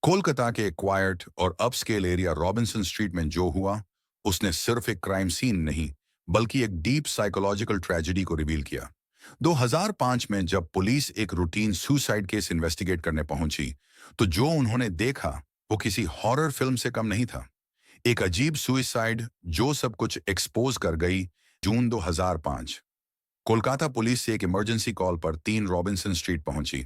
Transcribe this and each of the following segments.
कोलकाता के क्वाइट और upscale area Robinson street में जो हुआ, उसने सिर्फ एक क्राइम सीन नहीं, बल्कि एक डीप साइकोलॉजिकल ट्रेजेडी को रिवील किया। 2005 में जब पुलिस एक रूटीन सुसाइड केस इन्वेस्टिगेट करने पहुंची, तो जो उन्होंने देखा वो किसी हॉरर फिल्म से कम नहीं था। एक अजीब सुइसाइड जो सब कुछ एक्सपोज कर गई। जून 2005, कोलकाता पुलिस से एक इमरजेंसी कॉल पर 3 रॉबिन्सन स्ट्रीट पहुंची।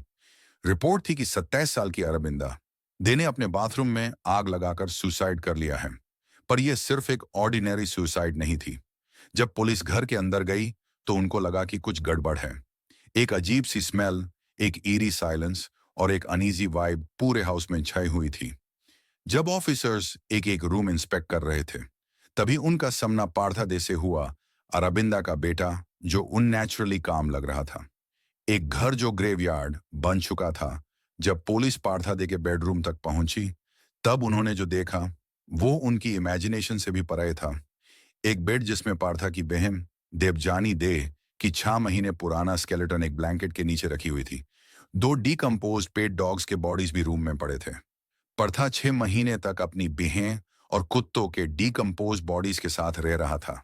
रिपोर्ट थी कि 27 साल की अरविंदा दे ने अपने बाथरूम में आग लगाकर सुसाइड कर लिया है। पर यह सिर्फ एक ऑर्डिनरी सुसाइड नहीं थी। जब पुलिस घर के अंदर गई तो उनको लगा कि कुछ गड़बड़ है। एक अजीब सी स्मेल, एक ईरी साइलेंस और एक अनईजी वाइब पूरे हाउस में छाई हुई थी। जब ऑफिसर्स एक एक रूम इंस्पेक्ट कर रहे थे, तभी उनका सामना पार्था दे से हुआ, अरविंदा का बेटा, जो उननेचुरली काम लग रहा था। एक घर जो ग्रेवयार्ड बन चुका था। जब पुलिस पार्था दे के बेडरूम तक पहुंची, तब उन्होंने जो देखा वो उनकी इमेजिनेशन से भी परे था। एक बेड जिसमें पार्था की बहन देवजानी दे की 6 महीने पुराना स्केलेटन एक ब्लैंकेट के नीचे रखी हुई थी। 2 डीकम्पोज्ड पेट डॉग्स के बॉडीज भी रूम में पड़े थे। पार्था 6 महीने तक अपनी बहन और कुत्तों के डीकम्पोज बॉडीज के साथ रह रहा था।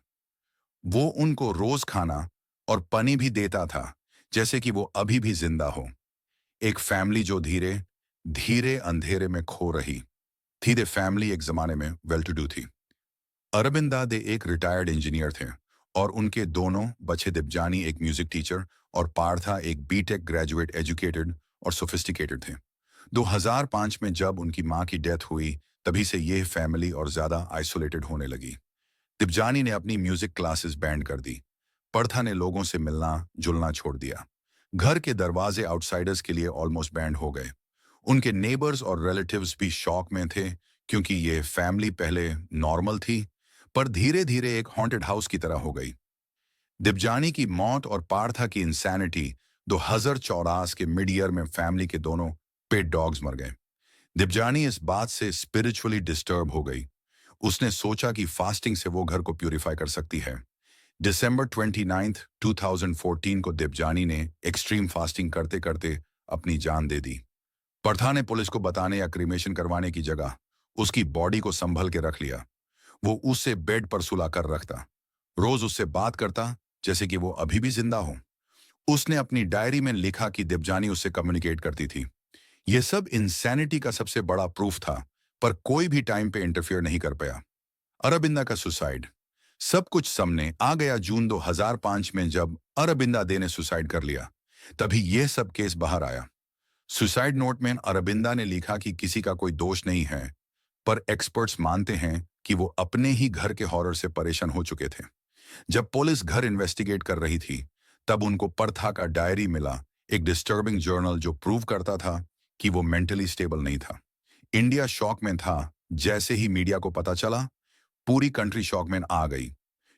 वो उनको रोज खाना और पानी भी देता था, जैसे कि वो अभी भी जिंदा हो। एक फैमिली जो धीरे धीरे अंधेरे में खो रही थी। दे फैमिली एक जमाने में वेल टू डू थी। अरविंदा दे एक रिटायर्ड इंजीनियर थे और उनके दोनों बच्चे, दिपजानी एक म्यूजिक टीचर और पार्था एक बीटेक ग्रेजुएट, एजुकेटेड और सोफिस्टिकेटेड थे। 2005 में जब उनकी माँ की डेथ हुई, तभी से ये फैमिली और ज्यादा आइसोलेटेड होने लगी। दिपजानी ने अपनी म्यूजिक क्लासेस बैंड कर दी। पार्था ने लोगों से मिलना जुलना छोड़ दिया। घर के दरवाजे आउटसाइडर्स के लिए ऑलमोस्ट बैंड हो गए। उनके नेबर्स और रिलेटिव्स भी शॉक में थे, क्योंकि ये फैमिली पहले नॉर्मल थी, पर धीरे धीरे एक हॉन्टेड हाउस की तरह हो गई। दिपजानी की मौत और पार्था की इंसैनिटी 2014 के मिड ईयर में फैमिली के दोनों पेट डॉग्स मर गए। दिपजानी इस बात से स्पिरिचुअली डिस्टर्ब हो गई। उसने सोचा कि फास्टिंग से वो घर को प्यूरिफाई कर सकती है। दिसंबर 29, 2014 को दिपजानी ने एक्सट्रीम फास्टिंग करते करते अपनी जान दे दी। पार्था ने पुलिस को बताने या क्रीमेशन करवाने की जगह उसकी बॉडी को संभल के रख लिया। वो उससे बेड पर सुला कर रखता, रोज उससे बात करता जैसे कि वो अभी भी जिंदा हो। उसने अपनी डायरी में लिखा कि दिपजानी उससे कम्युनिकेट करती थी। यह सब इंसैनिटी का सबसे बड़ा प्रूफ था, पर कोई भी टाइम पे इंटरफियर नहीं कर पाया। अरबिंदा का सुसाइड, सब कुछ सामने आ गया जून 2005 में जब अरबिंदा दे ने सुसाइड कर लिया। तभी यह सब केस बाहर आया। सुसाइड नोट में अरबिंदा ने लिखा कि किसी का कोई दोष नहीं है, पर एक्सपर्ट्स मानते हैं कि वो अपने ही घर के हॉरर से परेशान हो चुके थे। जब पुलिस घर इन्वेस्टिगेट कर रही थी, तब उनको पार्था का डायरी मिला, एक डिस्टर्बिंग जर्नल जो प्रूव करता था कि वो मेंटली स्टेबल नहीं था। इंडिया शॉक में था। जैसे ही मीडिया को पता चला, पूरी कंट्री शॉक में आ गई।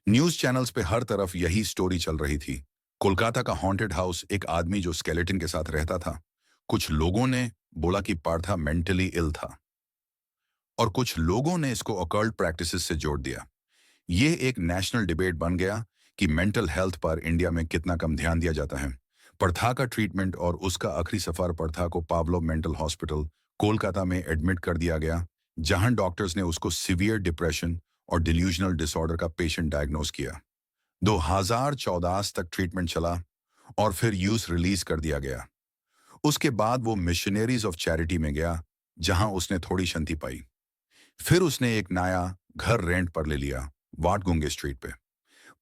न्यूज चैनल्स पे हर तरफ यही स्टोरी चल रही थी। कोलकाता का हॉन्टेड हाउस, एक आदमी जो स्केलेटन के साथ रहता था। कुछ लोगों ने बोला कि पार्था मेंटली इल था, और कुछ लोगों ने इसको ऑकल्ट प्रैक्टिसेस से जोड़ दिया। ये एक नेशनल डिबेट बन गया कि मेंटल हेल्थ पर इंडिया में कितना कम ध्यान दिया जाता है। पार्था का ट्रीटमेंट और उसका आखिरी सफर, पार्था को पावलो मेंटल हॉस्पिटल कोलकाता में एडमिट कर दिया गया, जहां डॉक्टर्स ने उसको सीवियर डिप्रेशन और डिल्यूजनल डिसऑर्डर का पेशेंट डायग्नोस किया। 2014 तक ट्रीटमेंट चला और फिर यूज रिलीज कर दिया गया। उसके बाद वो मिशनरीज ऑफ चैरिटी में गया, जहां उसने थोड़ी शांति पाई। फिर उसने एक नया घर रेंट पर ले लिया, वाटगुंगे स्ट्रीट पे।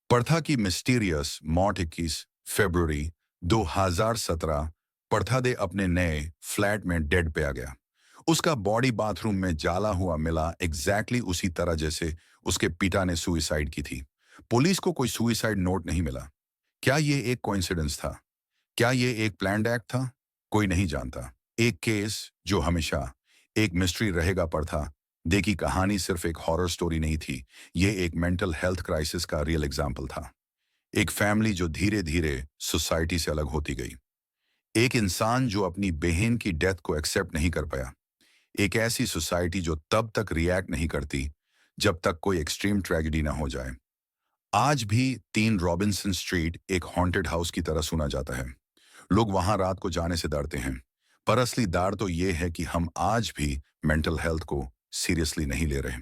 पार्था की मिस्टीरियस मौत 21 फरवरी 2017, पार्था दे अपने नए फ्लैट में डेड पे आ गया। उसका बॉडी बाथरूम में जाला हुआ मिला, एग्जैक्टली उसी तरह जैसे उसके पिता ने सुइसाइड की थी। पुलिस को कोई सुइसाइड नोट नहीं मिला। क्या ये एक कोइंसिडेंस था? क्या ये एक प्लान्ड एक्ट था? कोई नहीं जानता। एक केस जो हमेशा एक मिस्ट्री रहेगा। पार्था दे की कहानी सिर्फ एक हॉरर स्टोरी नहीं थी, ये एक मेंटल हेल्थ क्राइसिस का रियल एग्जाम्पल था। एक फैमिली जो धीरे धीरे सोसाइटी से अलग होती गई। एक इंसान जो अपनी बहन की डेथ को एक्सेप्ट नहीं कर पाया। एक ऐसी सोसाइटी जो तब तक रिएक्ट नहीं करती जब तक कोई एक्सट्रीम ट्रेजेडी ना हो जाए। आज भी 3 रॉबिन्सन स्ट्रीट एक हॉन्टेड हाउस की तरह सुना जाता है। लोग वहां रात को जाने से डरते हैं, पर असली दार तो ये है कि हम आज भी मेंटल हेल्थ को सीरियसली नहीं ले रहे।